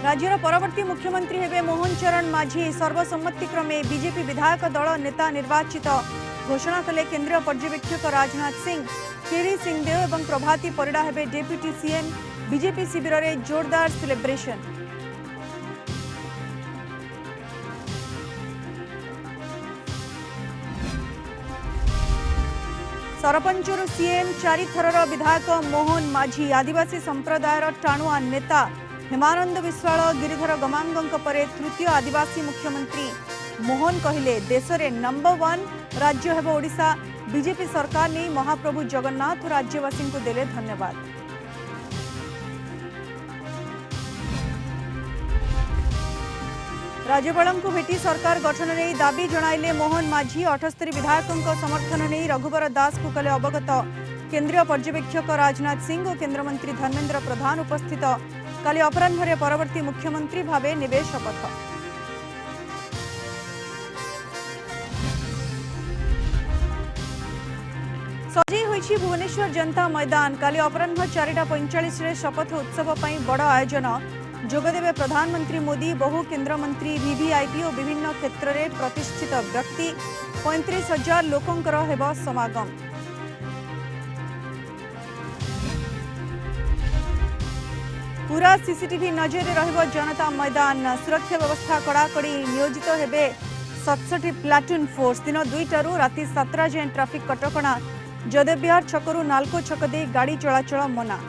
राज्यर परवर्ती मुख्यमंत्री हेबे मोहन चरण माझी। सर्वसम्मतिक्रमे बीजेपी विधायक दल नेता निर्वाचित घोषणा कले केंद्रीय पर्यवेक्षक राजनाथ सिंह। केरी सिंहदेव और प्रभाती परिडा हेबे डेप्यूटी सीएम। बीजेपी शिविर में जोरदार सेलिब्रेशन। सरपंचर सीएम चारिथरर विधायक मोहन माझी। आदिवासी संप्रदायर टाणुआ नेता हेमानंद विश्वाल गिरिधर गमांगों परे तृतीय आदिवासी मुख्यमंत्री। मोहन कहले देश में नंबर 1 राज्य हेब ओडिशा। बीजेपी सरकार ने महाप्रभु जगन्नाथ और राज्यवासी को देले धन्यवाद। राज्यपाल को भेटी सरकार गठन नहीं दाबी जणाइले मोहन माझी। 78 विधायकों समर्थन नहीं रघुवर दास को कले अवगत। केंद्रीय पर्यवेक्षक राजनाथ सिंह और केंद्रमंत्री धर्मेंद्र प्रधान उपस्थित। काली अपराह्न परवर्ती मुख्यमंत्री भावे नेबे शपथ। सजई होइछि भुवनेश्वर जनता मैदान। काली अपराह्न 4:45 शपथ उत्सव पर बड़ आयोजन। जोगदेवे प्रधानमंत्री मोदी, बहु केंद्रमंत्री, वीवीआईपी और विभिन्न क्षेत्र में प्रतिष्ठित व्यक्ति। 35,000 लोकंकर हेब समागम। पूरा सीसीटीवी नजर रहिबो जनता मैदान। सुरक्षा व्यवस्था कड़ाकड़ी नियोजित हेबे 67 प्लाटून फोर्स। दिन 2टारू राति 7 जाए ट्राफिक कटकणा। जदेव विहार छकरू नालको छक दे गाड़ी चलाचल मना।